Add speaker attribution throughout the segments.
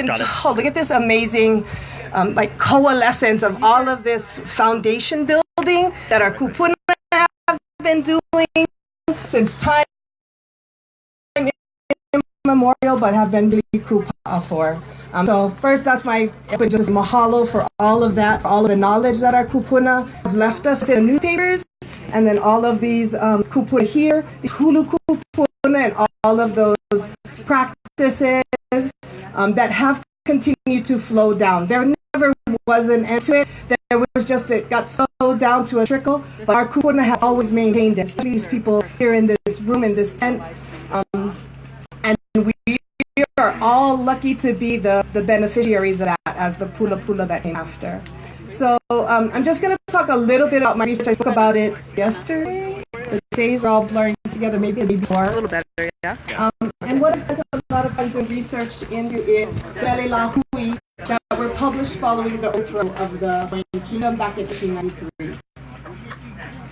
Speaker 1: look at this amazing like coalescence of all of this foundation building that our kupuna have been doing since time immemorial, but have been really kupa'a for. So first, that's my just mahalo for all of that, for all of the knowledge that our kupuna have left us in the newspapers, and then all of these kupuna here, the hulu kupuna, and all of those practices that have continued to flow down. There never was an end to it. There was just, it got slowed down to a trickle, but our kupuna have always maintained it, especially these people here in this room, in this tent. And we are all lucky to be the beneficiaries of that as the pula pula that came after. So I'm just going to talk a little bit about my research. I spoke about it yesterday. The days are all blurring together, maybe a little more.
Speaker 2: A little better, yeah.
Speaker 1: And what I spent a lot of time doing research into is Mele that were published following the overthrow of the Hawaiian Kingdom back in 1893.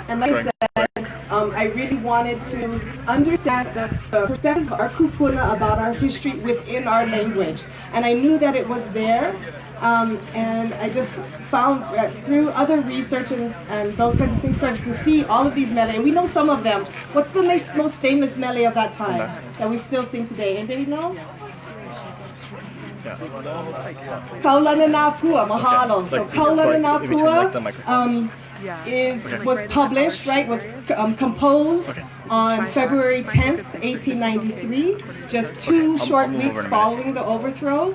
Speaker 1: And like I said, I really wanted to understand the perspectives of our kupuna about our history within our language. And I knew that it was there. And I just found through other research and those kinds of things, started to see all of these mele. And we know some of them. What's the most famous mele of that time that we still sing today? Anybody know? Kaulana Nā Pua, mahalo. So Kaulana Nā Pua was published, right, was composed on February 10th, 1893, just 2 short weeks following the overthrow.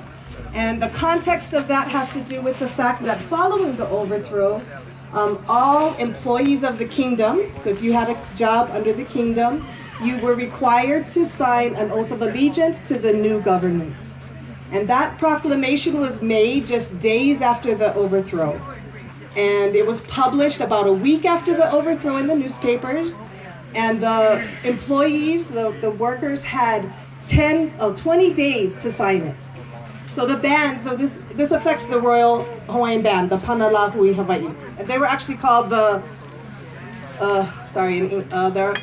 Speaker 1: And the context of that has to do with the fact that following the overthrow, all employees of the kingdom, so if you had a job under the kingdom, you were required to sign an oath of allegiance to the new government. And that proclamation was made just days after the overthrow. And it was published about a week after the overthrow in the newspapers. And the employees, the workers had 20 days to sign it. So the band, so this affects the Royal Hawaiian Band, the Pu'uhuluhulu Hawaii. And they were actually called the,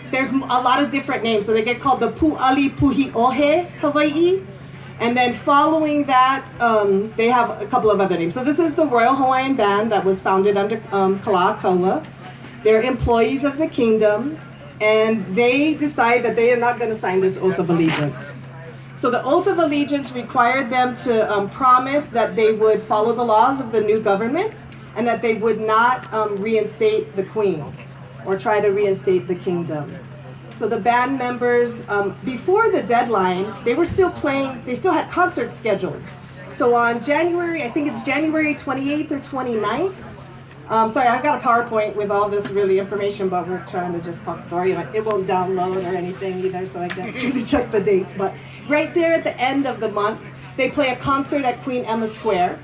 Speaker 1: there's a lot of different names. So they get called the Pu'uhuluhulu Hawaii. And then following that, they have a couple of other names. So this is the Royal Hawaiian Band that was founded under Kalakaua. They're employees of the kingdom, and they decide that they are not going to sign this oath of allegiance. So the oath of allegiance required them to promise that they would follow the laws of the new government and that they would not reinstate the queen or try to reinstate the kingdom. So the band members, before the deadline, they were still playing, they still had concerts scheduled. So on January, I think it's January 28th or 29th. Sorry, I've got a PowerPoint with all this really information, but we're trying to just talk story. It won't download or anything either, so I can't really check the dates. But right there at the end of the month, they play a concert at Queen Emma Square.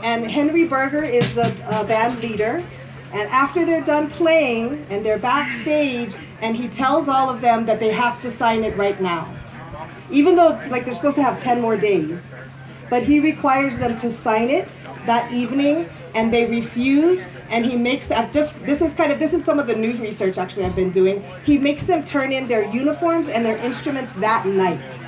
Speaker 1: And Henry Berger is the band leader. And after they're done playing and they're backstage, and he tells all of them that they have to sign it right now. Even though like they're supposed to have 10 more days. But he requires them to sign it that evening, and they refuse, and he makes, this is some of the news research actually I've been doing. He makes them turn in their uniforms and their instruments that night.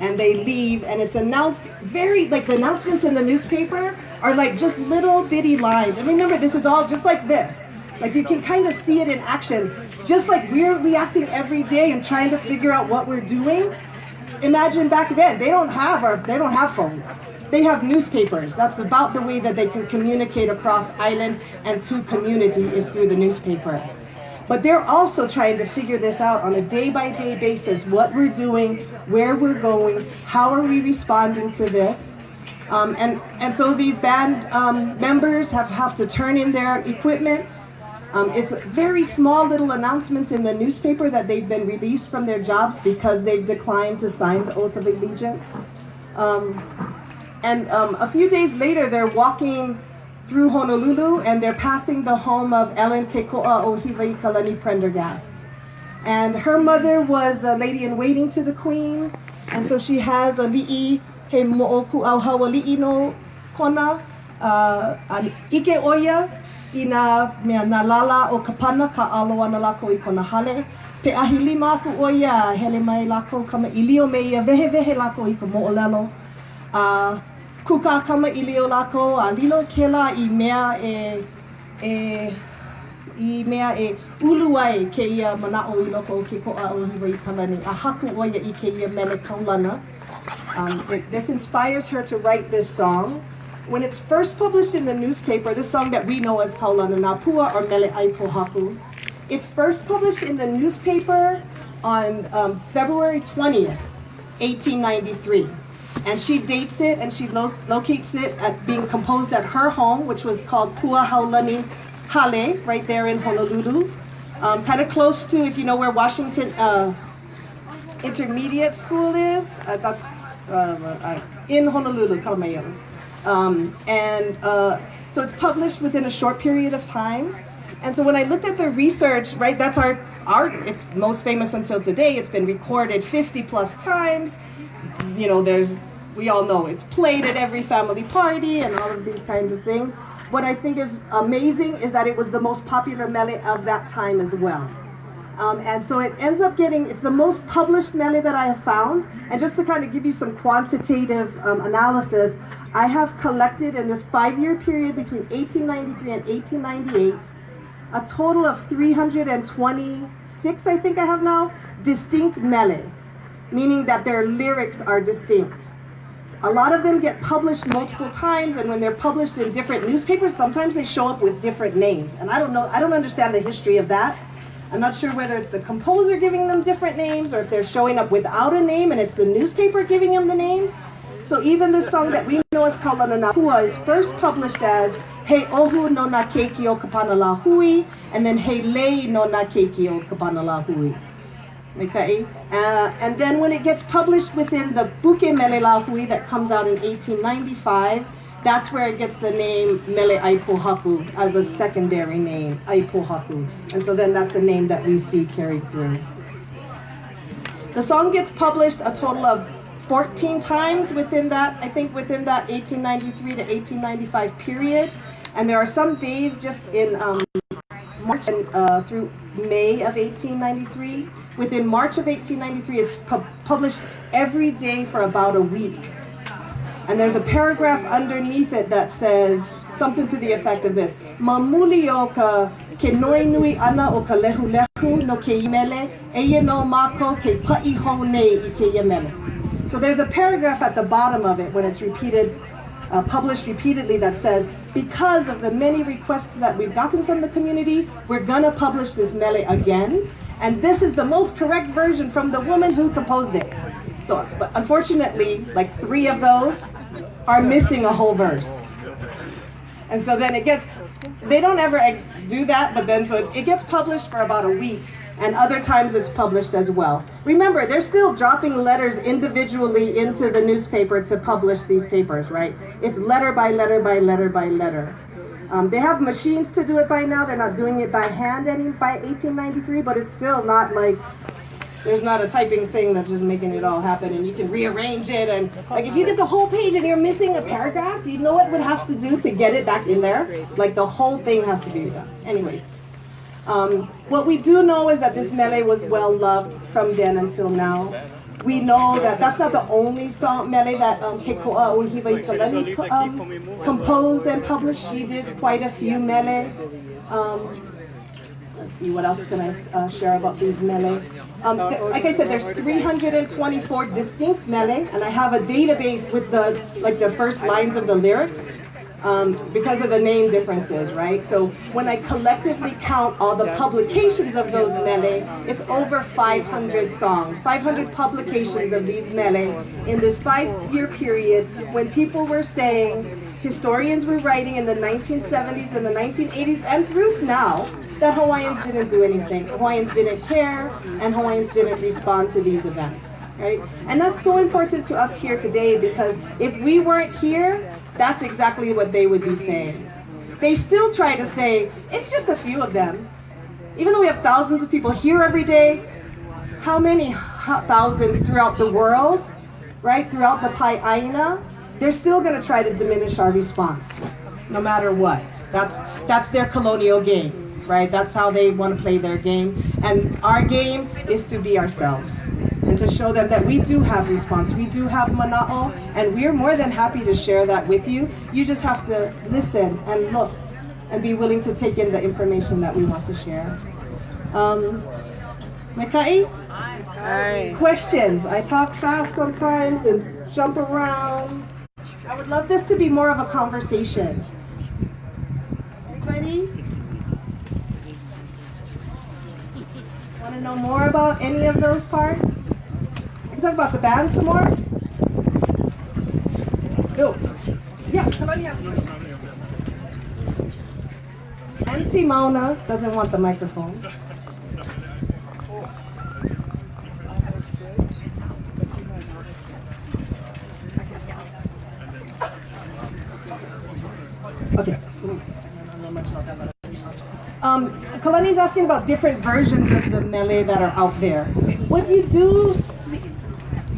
Speaker 1: And they leave, and it's announced the announcements in the newspaper are like just little bitty lines. And remember, this is all just like this. Like you can kind of see it in action. Just like we're reacting every day and trying to figure out what we're doing. Imagine back then, they don't have phones. They have newspapers. That's about the way that they can communicate across island and to community is through the newspaper. But they're also trying to figure this out on a day-by-day basis, what we're doing, where we're going, how are we responding to this. And so these band members have to turn in their equipment. It's very small little announcements in the newspaper that they've been released from their jobs because they've declined to sign the oath of allegiance. And a few days later, they're walking through Honolulu, and they're passing the home of Ellen Kekoa o Hiwaikalani Prendergast. And her mother was a lady-in-waiting to the queen, and so she has a li'i, he mo'oku au hawa li'i no kona, an ike oia, ina mea na lala o kapana ka aloha na lako I kona hale. Pe ahili māku oia, hele mai lako kama ilio me ia vehe vehe lako I ka mo'olelo. Kuka kama ilio lako, lilo kela I mea e uluai ke ia mana'o I loko o ke ko'a o Hawaii kalani. A haku oia I ke ia mele kaulana. This inspires her to write this song. When it's first published in the newspaper, this song that we know as Kaulana Napua or Mele ai Pohaku, it's first published in the newspaper on February 20th, 1893. And she dates it and she locates it at being composed at her home, which was called Pu'uhuluhulu University, right there in Honolulu. Kind of close to, if you know where Washington Intermediate School is, that's in Honolulu, Kalamayo. So it's published within a short period of time. And so when I looked at the research, right, that's our it's most famous until today. It's been recorded 50 plus times. You know, we all know it's played at every family party and all of these kinds of things. What I think is amazing is that it was the most popular mele of that time as well. And so it ends up it's the most published mele that I have found. And just to kind of give you some quantitative analysis, I have collected in this 5-year period between 1893 and 1898, a total of 326, I think I have now, distinct mele, meaning that their lyrics are distinct. A lot of them get published multiple times, and when they're published in different newspapers, sometimes they show up with different names. And I don't understand the history of that. I'm not sure whether it's the composer giving them different names or if they're showing up without a name and it's the newspaper giving them the names. So even this song that we know as Kaulana Napua is first published as He Ohu no na keiki o kapana la hui, and then He Lei no na keiki o kapana la hui. Okay? And then when it gets published within the Buke Mele la hui that comes out in 1895, that's where it gets the name Mele ai Pohaku as a secondary name, ai Pohaku. And so then that's a name that we see carried through. The song gets published a total of 14 times within that 1893 to 1895 period. And there are some days just in March and through May of 1893. Within March of 1893, it's published every day for about a week. And there's a paragraph underneath it that says something to the effect of this. Mamuli o ka ke noi nui ana o ka lehu lehu no ke mele, eia no mako ke pa'i ho nei I ke mele. So there's a paragraph at the bottom of it when it's published repeatedly that says, because of the many requests that we've gotten from the community, we're gonna publish this mele again. And this is the most correct version from the woman who composed it. So, but unfortunately, like 3 of those are missing a whole verse. And so then they don't ever do that, but then so it gets published for about a week. And other times it's published as well. Remember, they're still dropping letters individually into the newspaper to publish these papers, right? It's letter by letter by letter by letter. They have machines to do it by now. They're not doing it by hand by 1893, but it's still not like, there's not a typing thing that's just making it all happen, and you can rearrange it. And like if you get the whole page and you're missing a paragraph, do you know what it would have to do to get it back in there? Like the whole thing has to be done. Anyways. What we do know is that this mele was well loved from then until now. We know that that's not the only song mele that Kekoa o Hawaii Kalani composed and published. She did quite a few mele. Let's see, what else can I share about these mele? Like I said, there's 324 distinct mele, and I have a database with the first lines of the lyrics. Because of the name differences, right? So when I collectively count all the publications of those mele, it's over 500 songs, 500 publications of these mele in this 5-year period when people were saying, historians were writing in the 1970s and the 1980s and through now, that Hawaiians didn't do anything. Hawaiians didn't care, and Hawaiians didn't respond to these events, right? And that's so important to us here today because if we weren't here, that's exactly what they would be saying. They still try to say, it's just a few of them. Even though we have thousands of people here every day, how many thousands throughout the world, right? Throughout the Pai'aina, they're still gonna try to diminish our response, no matter what. That's their colonial game, right? That's how they wanna play their game. And our game is to be ourselves and and to show them that we do have response, we do have mana'o, and we're more than happy to share that with you. You just have to listen and look and be willing to take in the information that we want to share. Mekai?
Speaker 2: Hi.
Speaker 1: Questions? I talk fast sometimes and jump around. I would love this to be more of a conversation. Anybody? Want to know more about any of those parts? We can talk about the band some more. No. Yeah, come on, yeah. MC Mauna doesn't want the microphone. Okay. Kalani's asking about different versions of the Mele that are out there. What you do see,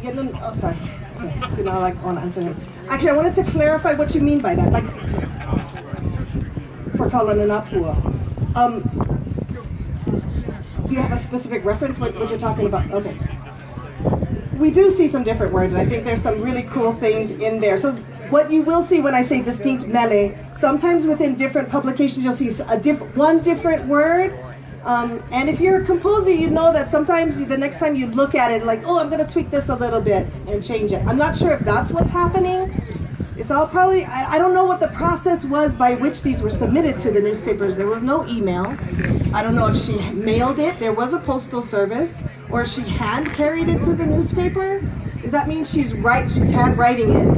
Speaker 1: oh, sorry. Okay, so now I want to answer him. Actually, I wanted to clarify what you mean by that. Like, for Kalananapua. Do you have a specific reference what you're talking about? Okay. We do see some different words. I think there's some really cool things in there. So what you will see when I say distinct Mele, sometimes within different publications you'll see one different word. And if you're a composer, you know that sometimes the next time you look at it, like, oh, I'm going to tweak this a little bit and change it. I'm not sure if that's what's happening. It's all probably, I don't know what the process was by which these were submitted to the newspapers. There was no email. I don't know if she mailed it. There was a postal service, or she hand carried it to the newspaper. Does that mean she's handwriting it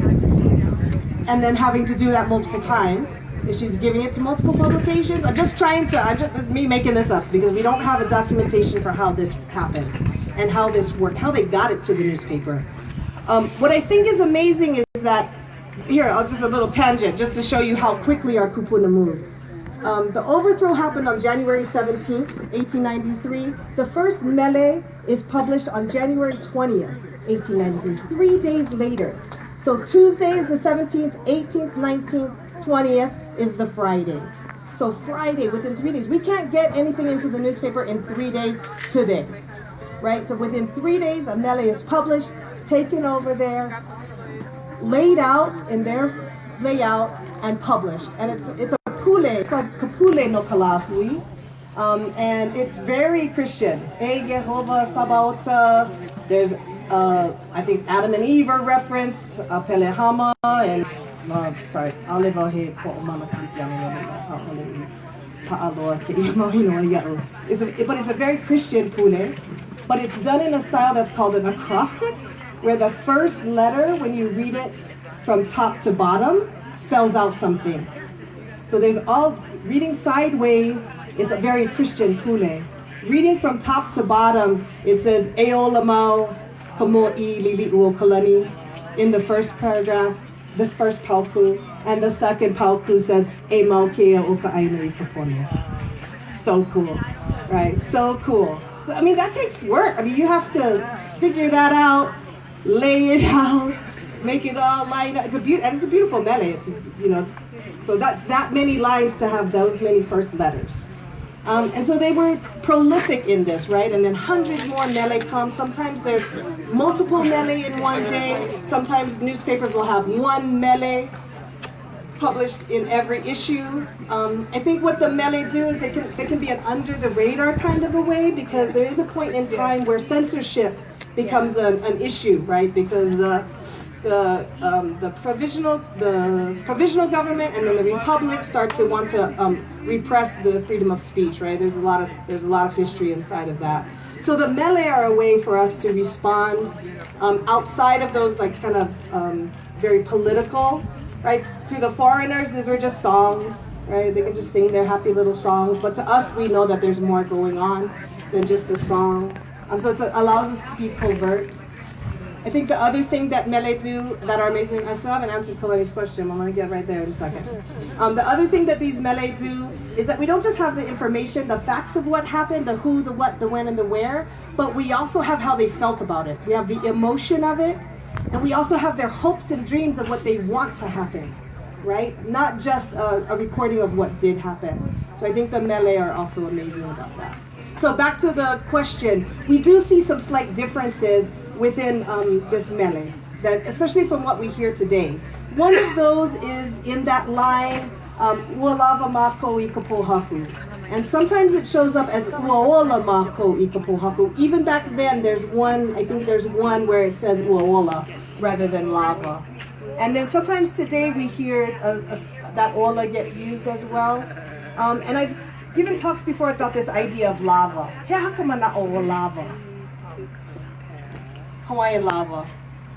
Speaker 1: and then having to do that multiple times? If she's giving it to multiple publications? It's me making this up because we don't have a documentation for how this happened and how this worked, how they got it to the newspaper. What I think is amazing is that, here, I'll just a little tangent just to show you how quickly our kupuna moved. The overthrow happened on January 17th, 1893. The first Mele is published on January 20th, 1893, 3 days later. So Tuesday is the 17th, 18th, 19th, 20th is the Friday. So Friday, within 3 days. We can't get anything into the newspaper in 3 days today, right? So within 3 days, a Mele is published, taken over there, laid out in their layout, and published. And it's a pule, it's called Kapule no Kalahui. And it's very Christian. Hey, Jehovah, Sabaota. There's, I think Adam and Eve are referenced, Pelehama, and, sorry, Alevahe, Po'omama but it's a very Christian pule, but it's done in a style that's called an acrostic, where the first letter, when you read it from top to bottom, spells out something. So there's reading sideways, it's a very Christian pule. Reading from top to bottom, it says, Eo lamau kamo'i lili'uo kalani, in the first paragraph, this first pauku, and the second pauku says, E maukea o ka'ainui kapono. So cool, right? So cool. So, I mean, that takes work. I mean, you have to figure that out, lay it out, make it all line up. It's a beautiful Mele. So that's that many lines to have those many first letters. And so they were prolific in this, right? And then hundreds more Mele come. Sometimes there's multiple Mele in one day. Sometimes newspapers will have one Mele published in every issue. I think what the Mele do is they can be an under the radar kind of a way, because there is a point in time where censorship becomes an issue, right? Because the provisional government and then the republic start to want to repress the freedom of speech, right? There's a lot of history inside of that. So the Mele are a way for us to respond outside of those like kind of very political, right? To the foreigners, these are just songs, right? They can just sing their happy little songs. But to us, we know that there's more going on than just a song. So it allows us to be covert. I think the other thing that Mele do that are amazing, I still haven't answered Kalani's question, I'm going to get right there in a second. The other thing that these Mele do is that we don't just have the information, the facts of what happened, the who, the what, the when, and the where, but we also have how they felt about it. We have the emotion of it, and we also have their hopes and dreams of what they want to happen, right? Not just a recording of what did happen. So I think the Mele are also amazing about that. So back to the question, we do see some slight differences within this mele, that especially from what we hear today. One of those is in that line, ua lava mako I kapohaku. And sometimes it shows up as uaola mako I kapohaku. Even back then, there's one, I think there's one where it says uaola rather than lava. And then sometimes today we hear that ola get used as well. And I've given talks before about this idea of lava. He hakama na o lava. Hawaiian lava.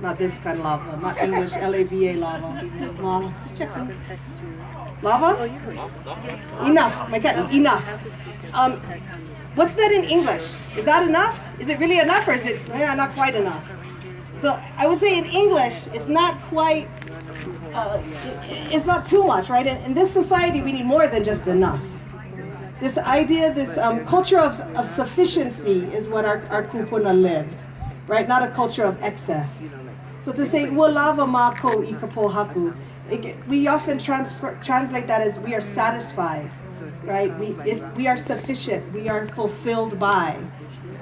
Speaker 1: Not this kind of lava, not English L-A-V-A lava. Lava. Just check the texture. Lava? Enough. My cat, enough. What's that in English? Is that enough? Is it really enough, or is it not quite enough? So I would say in English, it's not quite, it's not too much, right? In this society, we need more than just enough. This idea, this culture of sufficiency is what our kupuna lived, right? Not a culture of excess. So to say, ua lava mako I kapohaku, we often translate that as we are satisfied, right? We are sufficient, we are fulfilled by.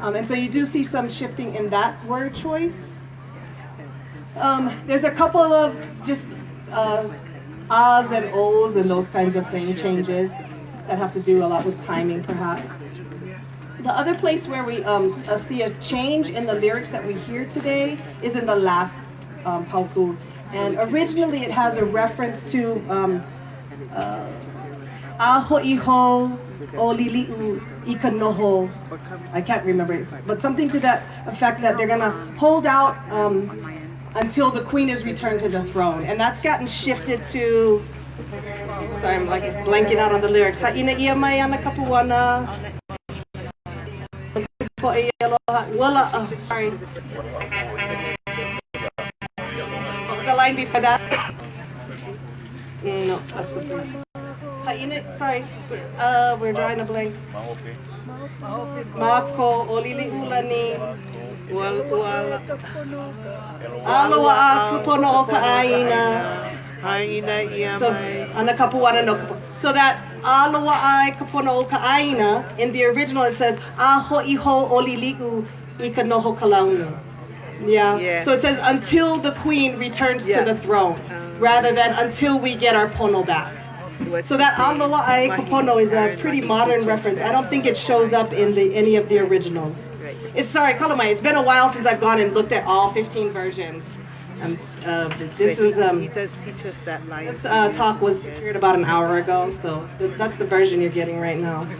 Speaker 1: And so you do see some shifting in that word choice. There's a couple of just ahs and ohs and those kinds of thing changes that have to do a lot with timing, perhaps. The other place where we see a change in the lyrics that we hear today is in the last pauku. And originally it has a reference to aho'iho o lili'u ikanoho. I can't remember it, but something to that effect that they're going to hold out until the queen is returned to the throne. And that's gotten shifted to, sorry, I'm like blanking out on the lyrics. Ha'ina ia mai ana kapuana. Sorry. The line before that? No, that's the thing. Sorry, we're drawing a blank. Mako olili ulani aloha kupono o ka'aina. So ana kapuana no kapu. So that aloha ai kupono o ka'aina, in the original it says aho'iho olili'u ikanoho kalaunu. Yeah. Yes. So it says until the queen returns to the throne, rather than until we get our pono back. So that aloha ai kapono is a pretty modern reference. I don't think it shows up in any of the originals. It's sorry, Kalamai. It's been a while since I've gone and looked at all 15 versions. This was
Speaker 2: he does teach us that line.
Speaker 1: This talk was aired about an hour ago, so that's the version you're getting right now. Is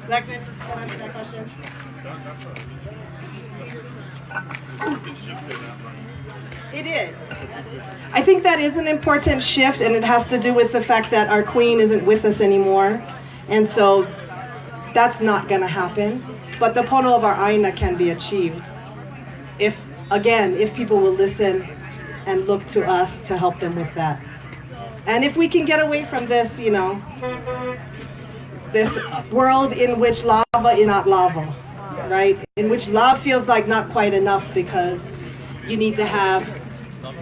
Speaker 1: that good? Can I answer that question? It is. I think that is an important shift, and it has to do with the fact that our queen isn't with us anymore, and so that's not going to happen. But the pono of our aina can be achieved if people will listen and look to us to help them with that. And if we can get away from this, this world in which lava is not lava, right? In which love feels like not quite enough because you need to have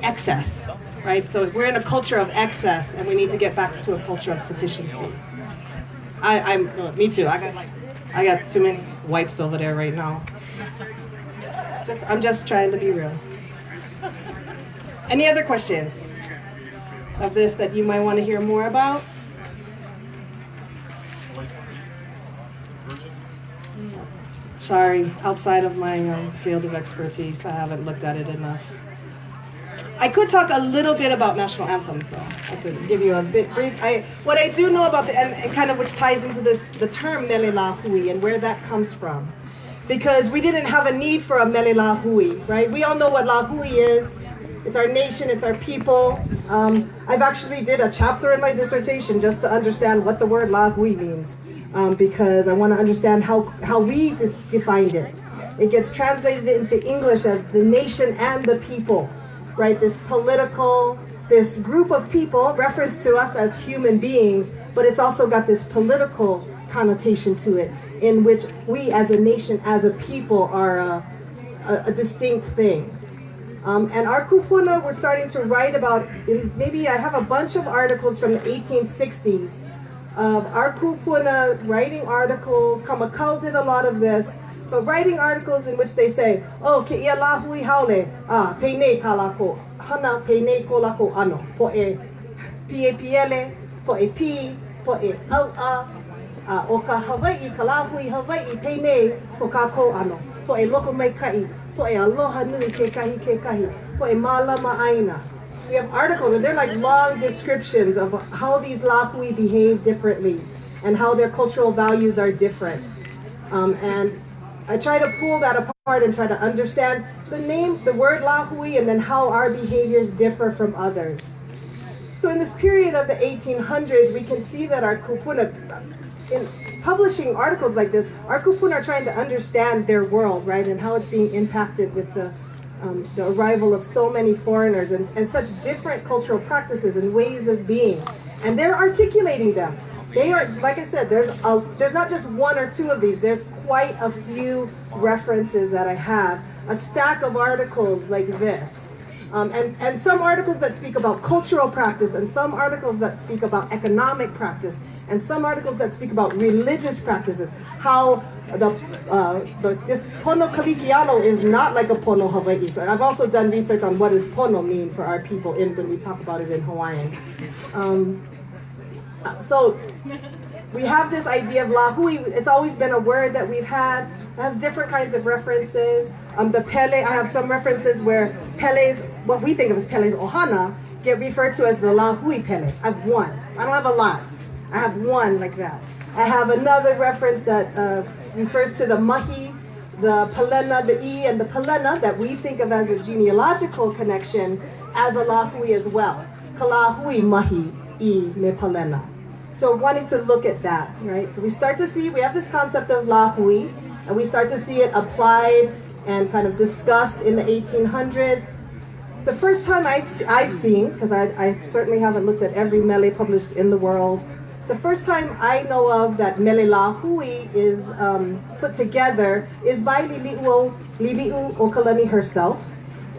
Speaker 1: excess, right? So we're in a culture of excess, and we need to get back to a culture of sufficiency. Me too. I got too many wipes over there right now. I'm just trying to be real. Any other questions of this that you might want to hear more about? Sorry, outside of my field of expertise, I haven't looked at it enough. I could talk a little bit about national anthems, though. I could give you a bit brief. What I do know about and kind of which ties into the term Mele Hui and where that comes from, because we didn't have a need for a Mele Hui, right? We all know what Lahui is. It's our nation. It's our people. I've actually did a chapter in my dissertation just to understand what the word Lahui means, because I want to understand how we defined it. It gets translated into English as the nation and the people. Right, this group of people, reference to us as human beings, but it's also got this political connotation to it, in which we as a nation, as a people, are a distinct thing. And our kupuna, we're starting to write about, maybe I have a bunch of articles from the 1860s, our kupuna writing articles. Kamakal did a lot of this, but writing articles in which they say, oh, ke ia la hui haole, peinei ka lako, hana peinei ko lako ano, po e piele, po e pi, po e au o ka Hawaii, ka la hui Hawaii, peinei ko kako ano, po e loko mai kai, po e aloha nui ke kahi, po e malama aina. We have articles, and they're like long descriptions of how these lahui behave differently and how their cultural values are different. And I try to pull that apart and try to understand the word lahui, and then how our behaviors differ from others. So in this period of the 1800s, we can see that our kupuna, in publishing articles like this, our kupuna are trying to understand their world, right, and how it's being impacted with the arrival of so many foreigners and such different cultural practices and ways of being. And they're articulating them. They are, like I said, there's not just one or two of these. There's quite a few references that I have. A stack of articles like this. And some articles that speak about cultural practice, and some articles that speak about economic practice, and some articles that speak about religious practices. How this pono kalikiano is not like a pono Hawaii. So I've also done research on what does pono mean for our people when we talk about it in Hawaiian. So we have this idea of lahui. It's always been a word that we've had. It has different kinds of references. The pele, I have some references where pele's, what we think of as pele's ohana, get referred to as the lahui pele. I have one. I don't have a lot. I have one like that. I have another reference that refers to the mahi, the palena, the e, and the palena that we think of as a genealogical connection as a lahui as well. Kalahui mahi, e, me palena. So wanting to look at that, right? So we start to see, we have this concept of lahui, and we start to see it applied and kind of discussed in the 1800s. The first time I've seen, because I certainly haven't looked at every mele published in the world, the first time I know of that mele lahui is put together is by Lili'u Okalani herself.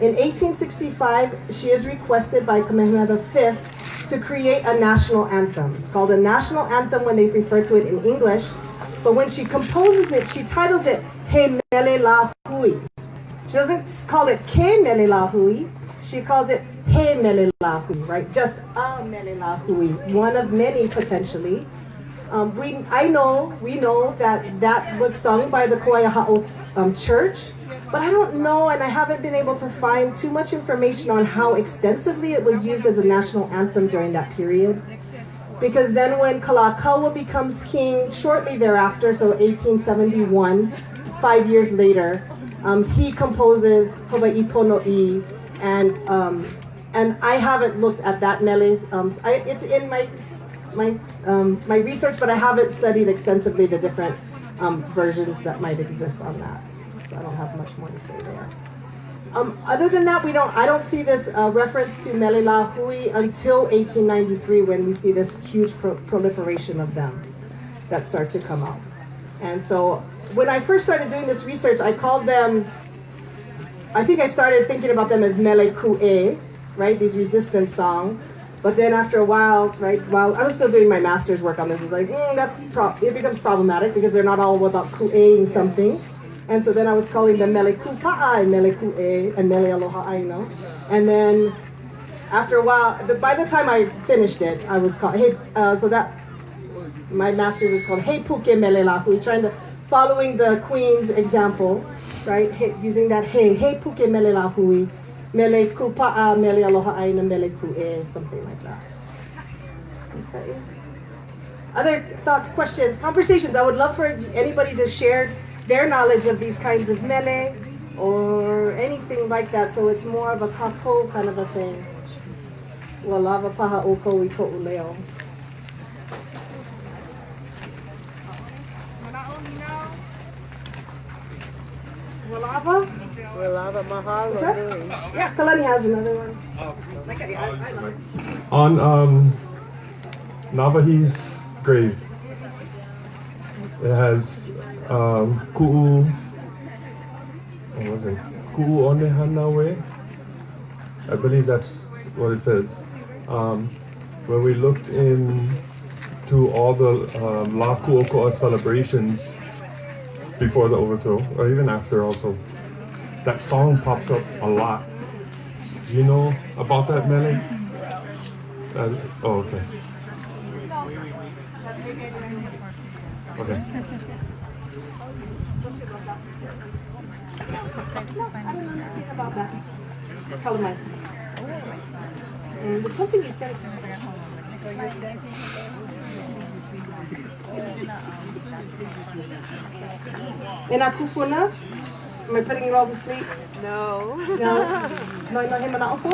Speaker 1: In 1865, she is requested by Kamehameha V to create a national anthem. It's called a national anthem when they refer to it in English, but when she composes it, she titles it He Mele Lahui. She doesn't call it Ke Mele Lahui, she calls it He Mele Lahui, right? Just a Mele Lahui, one of many potentially. We know that was sung by the Kauaiaha'o church, but I don't know, and I haven't been able to find too much information on how extensively it was used as a national anthem during that period. Because then when Kalakaua becomes king shortly thereafter, so 1871, 5 years later, he composes Hawaii Pono'i, and I haven't looked at that mele. It's in my research, but I haven't studied extensively the different versions that might exist on that. So I don't have much more to say there. Other than that, I don't see this reference to mele lahui until 1893, when we see this huge proliferation of them that start to come out. And so when I first started doing this research, I called them, I think I started thinking about them as mele ku'e, right, these resistance songs. But then after a while, right, while I was still doing my master's work on this, it's like, it becomes problematic because they're not all about ku'eing something. And so then I was calling them mele kupa'a and mele ku'e and mele aloha aina. And then after a while, by the time I finished it, I was called, my master's is called He Puke Mele Lahui, following the Queen's example, right? Using that He Puke Mele Lahui, Mele Kupa'a, Mele Aloha Aina, Mele Ku'e, something like that. Okay. Other thoughts, questions, conversations? I would love for anybody to share their knowledge of these kinds of mele or anything like that, so it's more of a kako kind of a thing. Walava paha oko I ko'uleo. Walava?
Speaker 2: Walava mahalo.
Speaker 1: Yeah, Kalani has another one. I love it.
Speaker 3: On Navahi's grave, it has ku'u, what was it? Ku'u onehanawe. I believe that's what it says. When we looked into all the La Ku'oko'a celebrations, before the overthrow, or even after also. That song pops up a lot. Do you know about that, Mele? Oh, okay. Okay.
Speaker 1: About that. Tell them something you said. In Akufuna? Am I putting you all to sleep?
Speaker 2: No.
Speaker 1: No? No him and Alpo?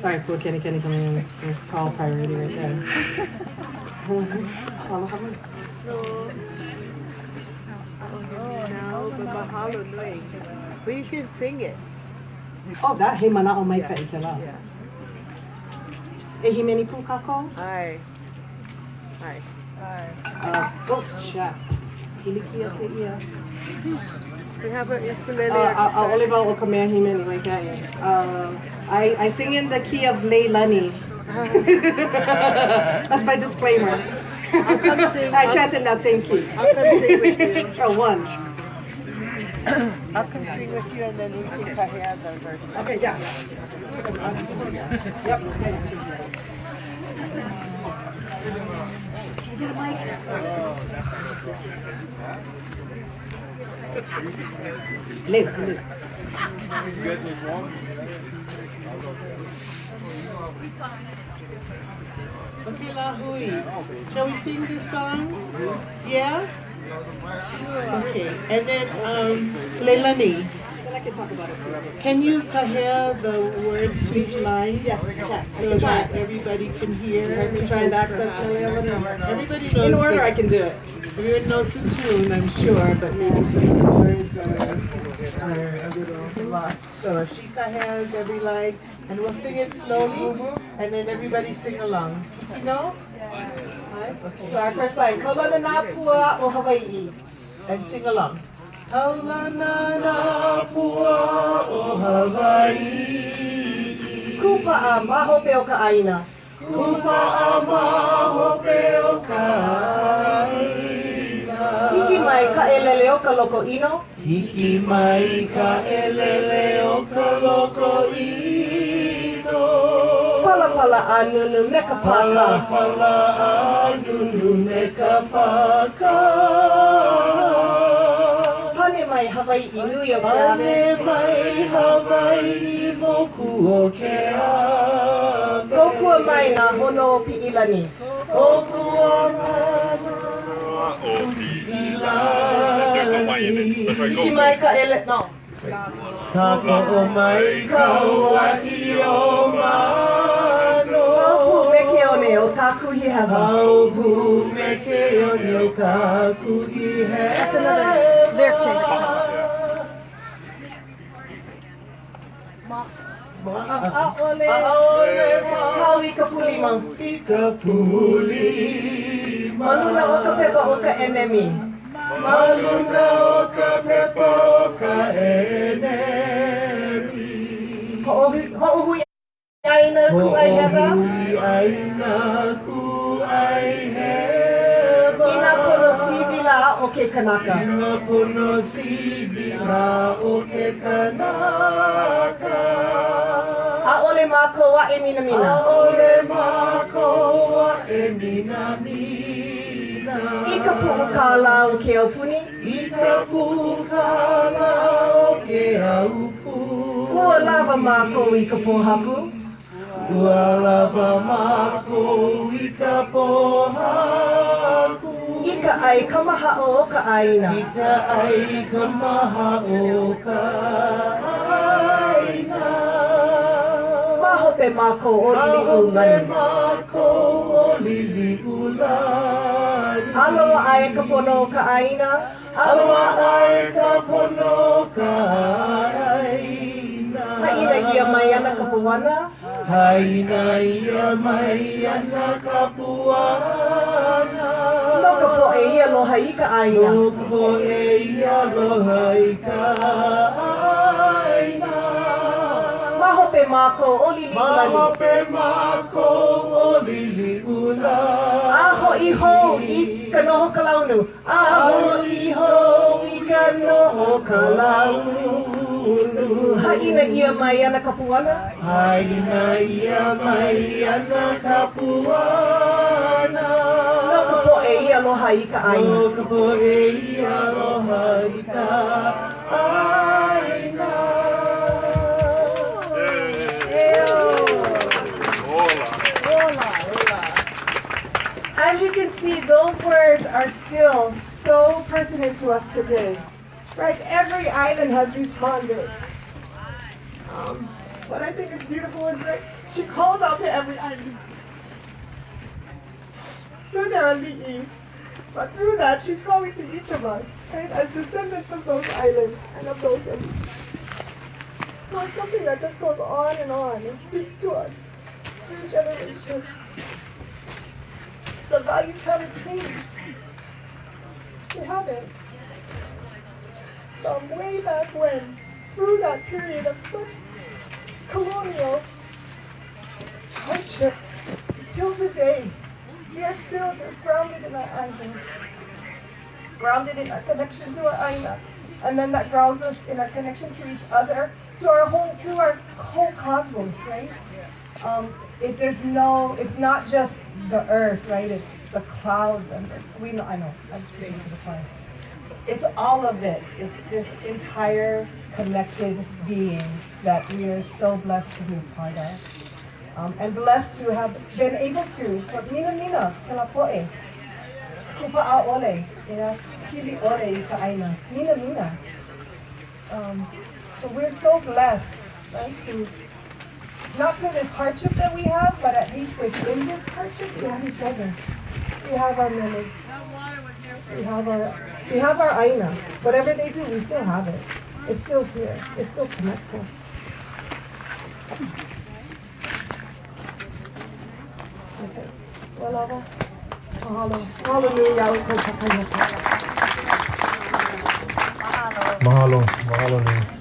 Speaker 1: Sorry, poor Kenny coming in. It's all priority right there.
Speaker 2: No, but mahalo nui. But you can sing it.
Speaker 1: Oh, that he mana o mai ka ikela.
Speaker 2: Yeah.
Speaker 1: E he meni pu kako?
Speaker 2: Hi. Hi.
Speaker 1: Oh, shit. Hiliki o ke ia.
Speaker 2: We have an ukulele.
Speaker 1: Oliver o Kamehameha like that. I sing in the key of Leilani. That's my disclaimer.
Speaker 2: I'll come sing.
Speaker 1: I chant in that same key.
Speaker 2: I'll come sing with you.
Speaker 1: Oh, one.
Speaker 2: I'll come sing with you and then we can kahea the verse.
Speaker 1: Okay, yeah. Yep. Get a mic. Liz.
Speaker 2: Okay, Lahui. Shall we sing this song? Yeah? Okay. And then, Leilani,
Speaker 1: Then I can talk about it too.
Speaker 2: can you kahea the words to each line?
Speaker 1: Yes, I can.
Speaker 2: So that everybody can hear.
Speaker 1: Let me try and access Mele over there.
Speaker 2: Everybody knows.
Speaker 1: In order, I can do it.
Speaker 2: Everyone knows the tune, I'm sure, but maybe some of the words are a little lost. So Shika has every line, and we'll sing it slowly, and then everybody sing along. You know? Nice. Okay.
Speaker 1: So our first line, Kaulana na pua o Hawaii.
Speaker 2: And sing along. Kaulana na pua o Hawaii.
Speaker 1: Kupa a maho pe o ka aina.
Speaker 2: Kupa a mahope o ka
Speaker 1: Hiki mai ka elele o ka loko ino.
Speaker 2: Hiki mai ka elele o ka loko ino.
Speaker 1: Pala pala a nunu me ka
Speaker 2: Pala
Speaker 1: paka.
Speaker 2: pala a nunu me ka paka.
Speaker 1: Pane mai Hawaii nui o ke ame.
Speaker 2: Pane mai Hawaii moku o ke ame.
Speaker 1: Kokua mai na hono o Pi'ilani.
Speaker 2: Kokua mai
Speaker 3: There's no Y in it. That's right,
Speaker 1: Hiki
Speaker 3: go.
Speaker 1: mai ka ele... No.
Speaker 2: Kako o mai kauahi o mano.
Speaker 1: Kaupu me ke one o Kakuhi Hewa.
Speaker 2: Kaupu me ke one o kakuhi hewa.
Speaker 1: That's another lyric change. Aole. Hau I ka puli mau.
Speaker 2: Ika puli.
Speaker 1: Maluna o ka pepa o ka enemi.
Speaker 2: Maluna o ka pepa o ka enemi.
Speaker 1: Ho'uhui aina ku ai hewa.
Speaker 2: Ho'uhui aina ku ai hewa.
Speaker 1: Ina pono sibila o ke kanaka.
Speaker 2: Ina pono sibila o ke kanaka.
Speaker 1: Aole mākou a e mina mina.
Speaker 2: Aole mākou a e mina mina.
Speaker 1: I ka pu'ukala o ke aupuni.
Speaker 2: I ka pu'ukala o ke aupuni.
Speaker 1: Ua lava mākou I ka pohaku.
Speaker 2: Ua lava mākou I ka pohaku.
Speaker 1: I ka ai kamaha o ka aina.
Speaker 2: I ka ai kamaha o ka aina.
Speaker 1: Mahope mākou o lili ulani.
Speaker 2: Mākou o lili ulani.
Speaker 1: Aloha ai ka pono o ka aina.
Speaker 2: Aloha ai ka pono o ka aina.
Speaker 1: Haina ia mai ana ka puana.
Speaker 2: Haina ia mai ana ka puana.
Speaker 1: No ka po e ia loha I ka aina.
Speaker 2: No ka po e ia loha I ka aina.
Speaker 1: Mahope Mahope mako oliliulani.
Speaker 2: Mahope mako oliliula.
Speaker 1: Aho iho I kanoho kalaunu. Aho iho I kanoho kalaunu. Haina ia mai ana kapuana.
Speaker 2: Haina ia mai ana kapuana.
Speaker 1: No kapoe I aloha I ka aina.
Speaker 2: No kapoe I aloha I ka aina.
Speaker 1: As you can see, those words are still so pertinent to us today. Right? Every island has responded. What I think is beautiful is that she calls out to every island. To their ali'i. But through that, she's calling to each of us, right? As descendants of those islands and of those ali'i. So it's something that just goes on and speaks to us through generations. The values haven't changed. They haven't. From way back when, through that period of such colonial hardship, till today, we are still just grounded in our island, grounded in our connection to our aina, and then that grounds us in our connection to each other, to our whole cosmos, right? It's not just the earth, right? It's the clouds and I know, I'm speaking to the clouds. It's all of it. It's this entire connected being that we are so blessed to be a part of. And blessed to have been able to, mina, kala poe, kupa'a ole, kili ole ka aina, mina. So we're so blessed, right, to, not for this hardship that we have, but at least within this hardship, we have each other. We have our Mele. We have our aina. Whatever they do, we still have it. It's still here. It still connects us. Okay. Well, mahalo. Hallelujah.
Speaker 3: Mahalo. Mahalo.